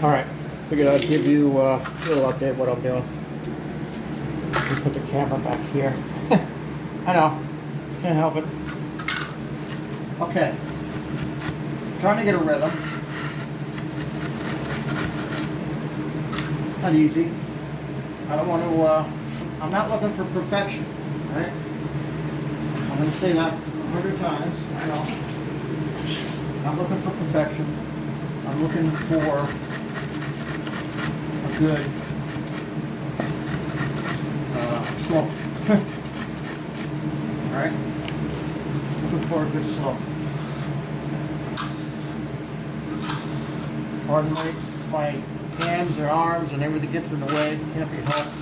Alright, figured I'd give you a little update what I'm doing. Let me put the camera back here. I know, can't help it. Okay, trying to get a rhythm. Not easy. I don't want to, I'm not looking for perfection, right? I'm going to say that 100 times, I know. I'm looking for perfection. I'm looking for a good slope. Alright? Looking for a good slope. Pardon my hands or arms and everything gets in the way. Can't be helped.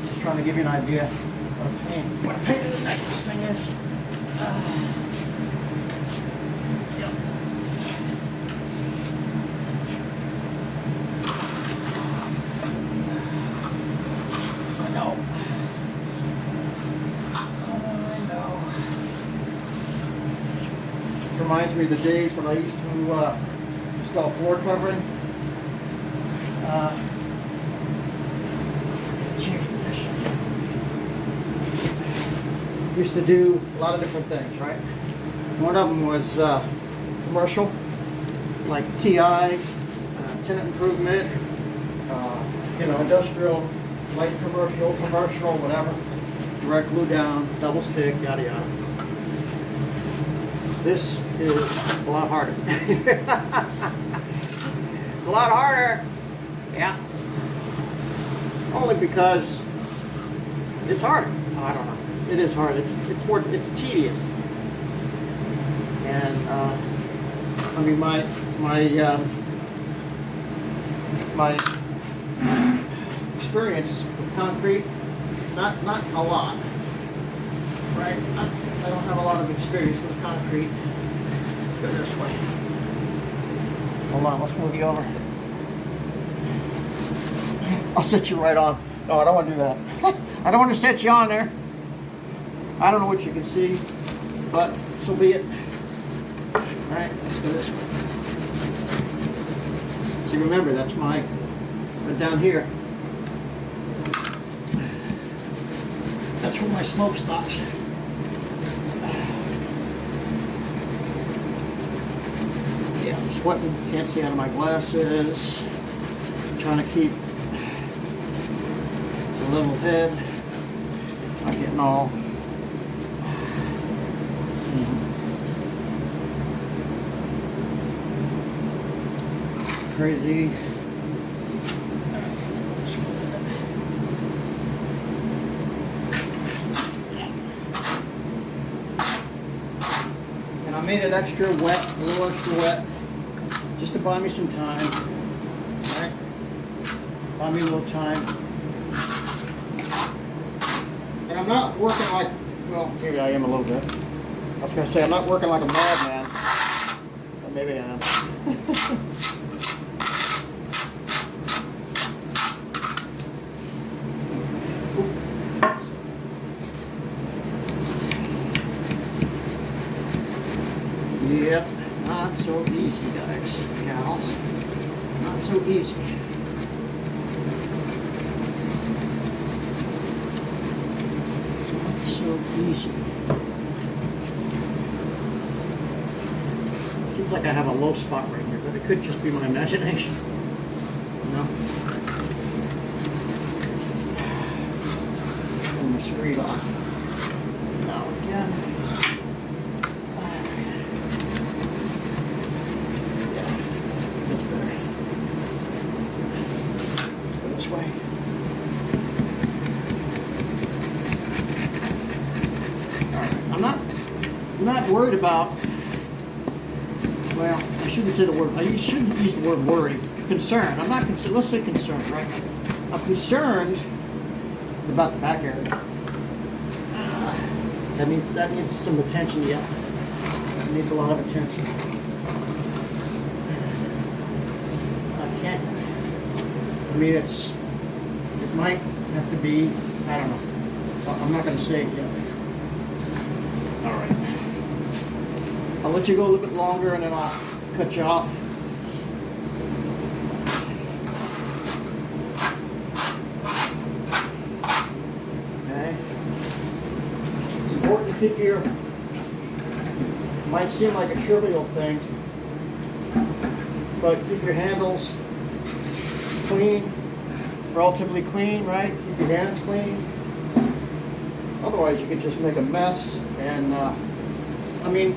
Just trying to give you an idea what a pain in the neck this thing is. Yep. I know. This reminds me of the days when I used to install floor covering. Change positions. Used to do a lot of different things, right? One of them was commercial, like TI, tenant improvement, industrial, light commercial, whatever. Direct glue down, double stick, yada yada. This is a lot harder. It's a lot harder. Yeah. Only because it's harder. Oh, I don't know. It is hard. It's tedious. And I mean my experience with concrete, not a lot. Right? I don't have a lot of experience with concrete. Go this way. Hold on, let's move you over. I'll set you right on. No, I don't want to do that. I don't want to set you on there. I don't know what you can see, but so be it. Alright, let's go this way. See, remember, that's my, right down here. That's where my slope stops. Yeah, I'm sweating, can't see out of my glasses. I'm trying to keep a level head, not getting all crazy. And I made it extra wet, a little extra wet, just to buy me some time. Right? Buy me a little time. And I'm not working like, well, maybe I am a little bit. I was going to say I'm not working like a madman. But maybe I am. Yep, not so easy, guys, gals. Not so easy. Not so easy. Seems like I have a low spot right here, but it could just be my imagination. You know? Turn my screen off. Now again. I'm not worried about, well, I shouldn't say the word, I shouldn't use the word worry. Concerned. I'm not concerned, let's say concerned, right? I'm concerned about the back area. That needs some attention, yeah. It needs a lot of attention. I can't, I mean, it might have to be, I don't know. I'm not going to say it yet. All right. I'll let you go a little bit longer and then I'll cut you off. keep your, might seem like a trivial thing, but keep your handles clean, relatively clean, right? Keep your hands clean. Otherwise, you could just make a mess, and I mean,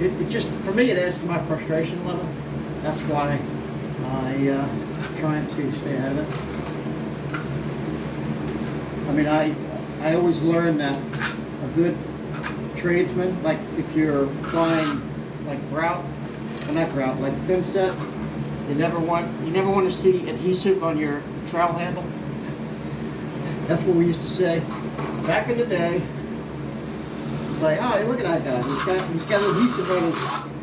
it just, for me, it adds to my frustration level. That's why I'm trying to stay ahead of it. I mean, I always learn that a good tradesman, like if you're applying like grout, well, not grout, like thin set, you never want to see adhesive on your trowel handle. That's what we used to say back in the day. It's like, oh, hey, look at that guy. He's got adhesive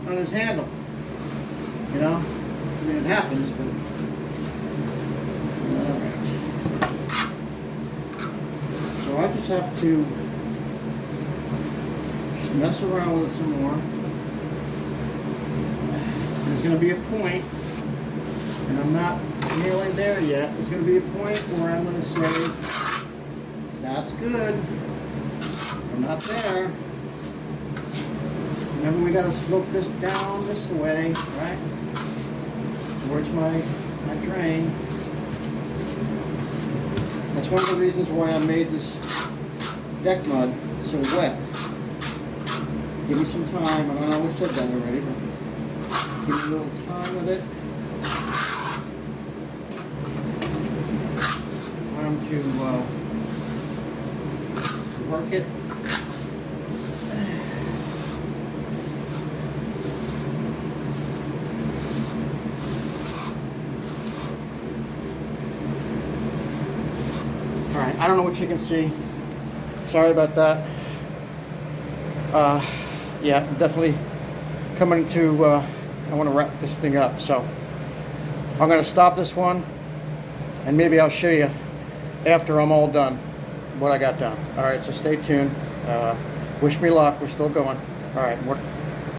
on his handle. You know, I mean, it happens, but all right. So I just have to just mess around with it some more. There's going to be a point, and I'm not nearly there yet. There's going to be a point where I'm going to say, that's good. I'm not there. Remember, we got to slope this down this way, right? Towards my drain. That's one of the reasons why I made this deck mud so wet. Give me some time, and I always said that already, but give me a little time with it. Time to work it. Alright, I don't know what you can see. Sorry about that. Yeah, I'm definitely coming to, I want to wrap this thing up. So I'm going to stop this one, and maybe I'll show you after I'm all done what I got done. Alright, so stay tuned. Wish me luck. We're still going. Alright,